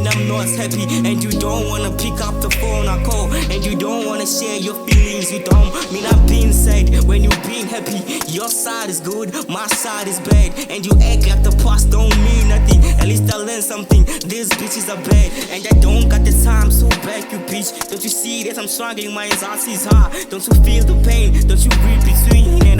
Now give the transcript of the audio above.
when I'm not happy, and you don't wanna pick up the phone I call, and you don't wanna share your feelings. You don't mean I'm being sad when you being happy. Your side is good, my side is bad, and you act like the past don't mean nothing. At least I learned something. These bitches are bad, and I don't got the time. So back you bitch. Don't you see that I'm struggling? My anxiety is high. Don't you feel the pain? Don't you read between?